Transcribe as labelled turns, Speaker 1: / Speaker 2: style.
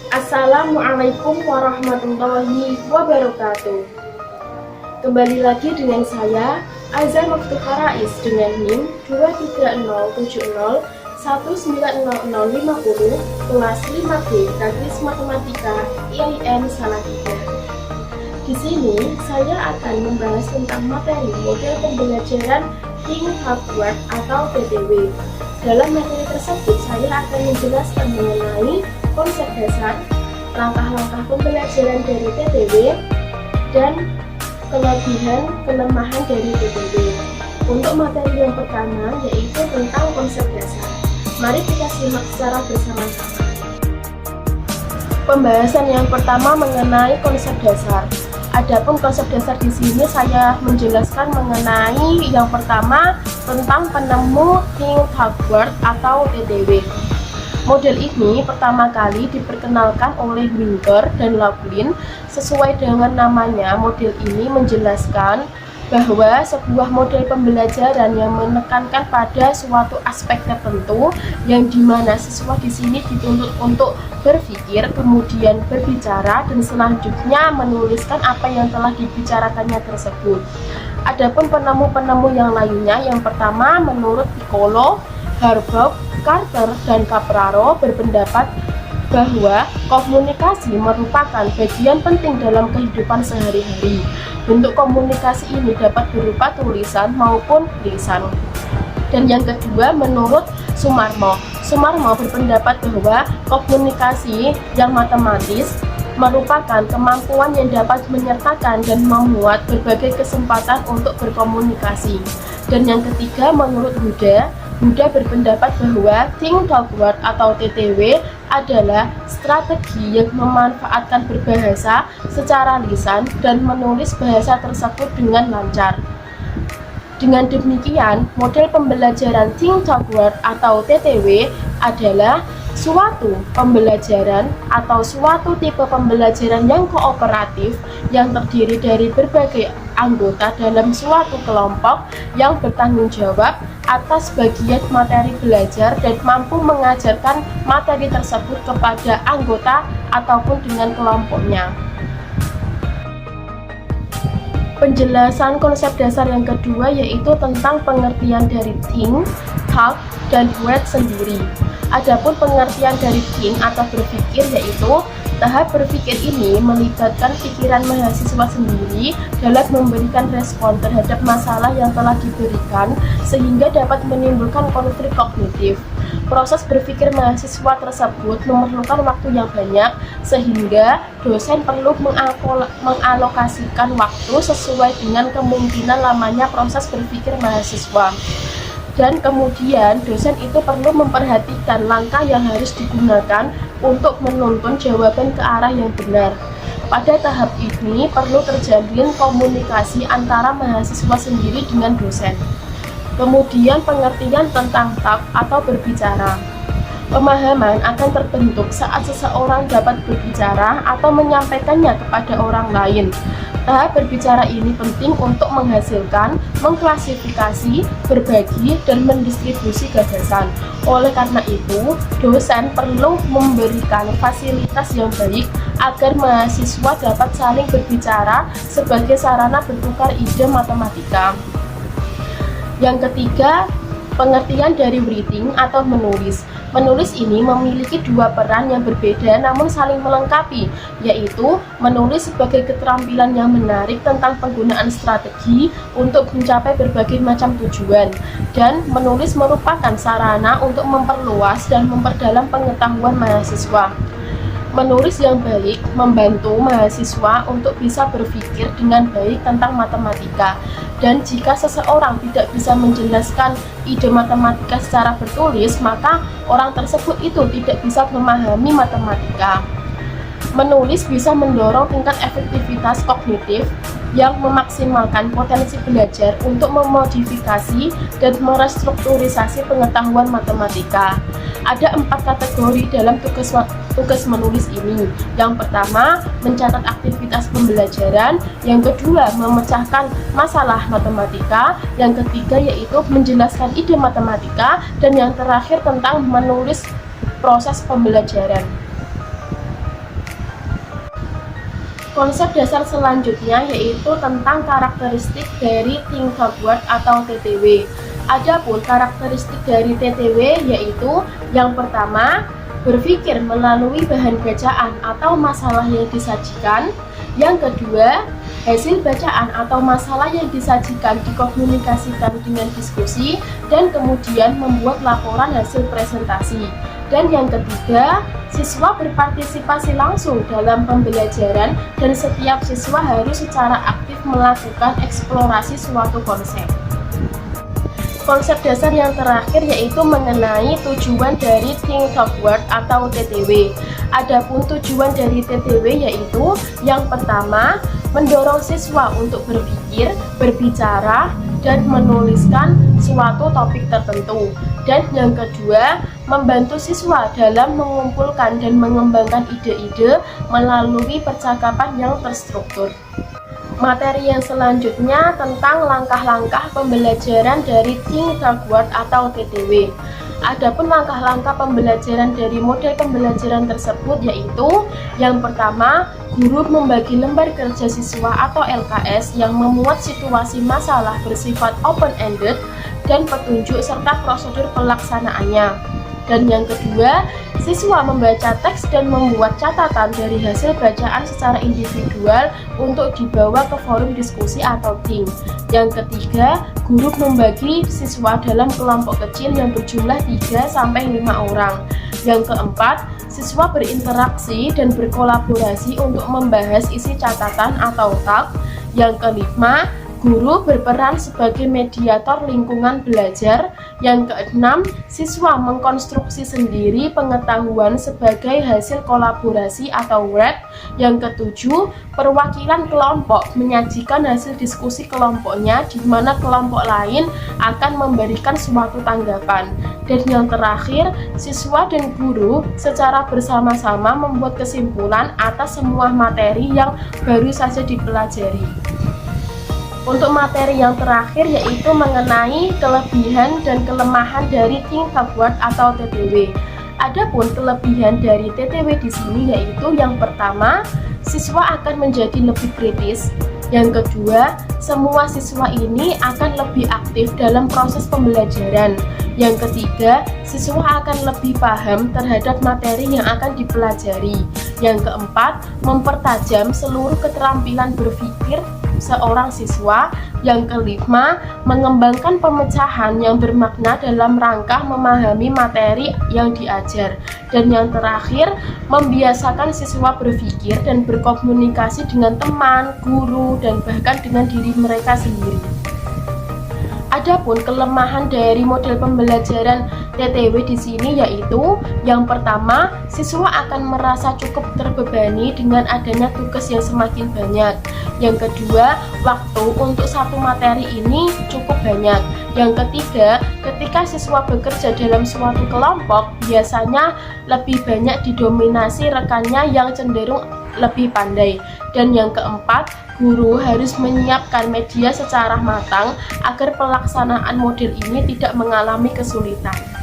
Speaker 1: Assalamualaikum warahmatullahi wabarakatuh. Kembali lagi dengan saya Azza Muftuha Rais dengan NIM 23070190050 kelas 5B Teknis Matematika IAIN Salatiga. Di sini saya akan membahas tentang materi model pembelajaran Think Hardware atau TTW. Dalam materi tersebut saya akan menjelaskan mengenai konsep dasar, langkah-langkah pembelajaran dari TTW, dan kelebihan kelemahan dari TTW. Untuk materi yang pertama yaitu tentang konsep dasar. Mari kita simak secara bersama-sama. Pembahasan yang pertama mengenai konsep dasar. Adapun konsep dasar di sini saya menjelaskan mengenai yang pertama tentang penemu Think Hardware atau TTW. Model ini pertama kali diperkenalkan oleh Winker dan Laughlin. Sesuai dengan namanya, model ini menjelaskan bahwa sebuah model pembelajaran yang menekankan pada suatu aspek tertentu yang dimana siswa di sini dituntut untuk berpikir, kemudian berbicara, dan selanjutnya menuliskan apa yang telah dibicarakannya tersebut. Adapun penemu-penemu yang lainnya, yang pertama menurut Piccolo, Harbaugh, Carter, dan Capraro berpendapat bahwa komunikasi merupakan bagian penting dalam kehidupan sehari-hari. Bentuk komunikasi ini dapat berupa tulisan maupun lisan. Dan yang kedua menurut Sumarmo. Sumarmo berpendapat bahwa komunikasi yang matematis merupakan kemampuan yang dapat menyertakan dan memuat berbagai kesempatan untuk berkomunikasi. Dan yang ketiga menurut Huda berpendapat bahwa Think Hardware atau TTW adalah strategi yang memanfaatkan berbahasa secara lisan dan menulis bahasa tersebut dengan lancar. Dengan demikian, model pembelajaran Think Hardware atau TTW adalah suatu pembelajaran atau suatu tipe pembelajaran yang kooperatif yang terdiri dari berbagai anggota dalam suatu kelompok yang bertanggung jawab atas bagian materi belajar dan mampu mengajarkan materi tersebut kepada anggota ataupun dengan kelompoknya. Penjelasan konsep dasar yang kedua yaitu tentang pengertian dari think, talk, dan word sendiri. Adapun pengertian dari think atau berpikir yaitu tahap berpikir ini melibatkan pikiran mahasiswa sendiri dalam memberikan respon terhadap masalah yang telah diberikan sehingga dapat menimbulkan konflik kognitif. Proses berpikir mahasiswa tersebut memerlukan waktu yang banyak sehingga dosen perlu mengalokasikan waktu sesuai dengan kemungkinan lamanya proses berpikir mahasiswa. Dan kemudian dosen itu perlu memperhatikan langkah yang harus digunakan untuk menuntun jawaban ke arah yang benar. Pada tahap ini perlu terjalin komunikasi antara mahasiswa sendiri dengan dosen. Kemudian pengertian tentang talk atau berbicara. Pemahaman akan terbentuk saat seseorang dapat berbicara atau menyampaikannya kepada orang lain. Tahap berbicara ini penting untuk menghasilkan, mengklasifikasi, berbagi, dan mendistribusi gagasan. Oleh karena itu, dosen perlu memberikan fasilitas yang baik agar mahasiswa dapat saling berbicara sebagai sarana bertukar ide matematika. Yang ketiga, pengertian dari writing atau menulis. Menulis ini memiliki dua peran yang berbeda namun saling melengkapi, yaitu menulis sebagai keterampilan yang menarik tentang penggunaan strategi untuk mencapai berbagai macam tujuan, dan menulis merupakan sarana untuk memperluas dan memperdalam pengetahuan mahasiswa. Menulis yang baik membantu mahasiswa untuk bisa berpikir dengan baik tentang matematika. Dan jika seseorang tidak bisa menjelaskan ide matematika secara bertulis, maka orang tersebut itu tidak bisa memahami matematika. Menulis bisa mendorong tingkat efektivitas kognitif yang memaksimalkan potensi belajar untuk memodifikasi dan merestrukturisasi pengetahuan matematika. Ada 4 kategori dalam tugas menulis ini. Yang pertama, mencatat aktivitas pembelajaran. Yang kedua, memecahkan masalah matematika. Yang ketiga yaitu menjelaskan ide matematika. Dan yang terakhir tentang menulis proses pembelajaran. Konsep dasar selanjutnya yaitu tentang karakteristik dari Think Talk Word atau TTW. Adapun karakteristik dari TTW yaitu yang pertama, berpikir melalui bahan bacaan atau masalah yang disajikan. Yang kedua, hasil bacaan atau masalah yang disajikan dikomunikasikan dengan diskusi dan kemudian membuat laporan hasil presentasi. Dan yang ketiga, siswa berpartisipasi langsung dalam pembelajaran dan setiap siswa harus secara aktif melakukan eksplorasi suatu konsep. Konsep dasar yang terakhir yaitu mengenai tujuan dari Think Talk Word atau TTW. Adapun tujuan dari TTW yaitu yang pertama, mendorong siswa untuk berpikir, berbicara, dan menuliskan suatu topik tertentu. Dan yang kedua, membantu siswa dalam mengumpulkan dan mengembangkan ide-ide melalui percakapan yang terstruktur. Materi yang selanjutnya tentang langkah-langkah pembelajaran dari Think Talk Word atau TTW. Adapun langkah-langkah pembelajaran dari model pembelajaran tersebut yaitu yang pertama, guru membagi lembar kerja siswa atau LKS yang memuat situasi masalah bersifat open-ended dan petunjuk serta prosedur pelaksanaannya. Dan yang kedua, siswa membaca teks dan membuat catatan dari hasil bacaan secara individual untuk dibawa ke forum diskusi atau Think. Yang ketiga, guru membagi siswa dalam kelompok kecil yang berjumlah 3-5 orang. Yang keempat, siswa berinteraksi dan berkolaborasi untuk membahas isi catatan atau tag. Yang kelima, guru berperan sebagai mediator lingkungan belajar. Yang keenam, siswa mengkonstruksi sendiri pengetahuan sebagai hasil kolaborasi atau work. Yang ketujuh, perwakilan kelompok menyajikan hasil diskusi kelompoknya di mana kelompok lain akan memberikan suatu tanggapan. Dan yang terakhir, siswa dan guru secara bersama-sama membuat kesimpulan atas semua materi yang baru saja dipelajari. Untuk materi yang terakhir yaitu mengenai kelebihan dan kelemahan dari Think Talk Word atau TTW. Adapun kelebihan dari TTW di sini yaitu yang pertama, siswa akan menjadi lebih kritis. Yang kedua, semua siswa ini akan lebih aktif dalam proses pembelajaran. Yang ketiga, siswa akan lebih paham terhadap materi yang akan dipelajari. Yang keempat, mempertajam seluruh keterampilan berpikir seorang siswa. Yang kelima, mengembangkan pemecahan yang bermakna dalam rangka memahami materi yang diajar. Dan yang terakhir, membiasakan siswa berpikir dan berkomunikasi dengan teman, guru, dan bahkan dengan diri mereka sendiri. Adapun kelemahan dari model pembelajaran TTW di sini yaitu yang pertama, siswa akan merasa cukup terbebani dengan adanya tugas yang semakin banyak. Yang kedua, waktu untuk satu materi ini cukup banyak. Yang ketiga, ketika siswa bekerja dalam suatu kelompok, biasanya lebih banyak didominasi rekannya yang cenderung lebih pandai. Dan yang keempat, guru harus menyiapkan media secara matang agar pelaksanaan model ini tidak mengalami kesulitan.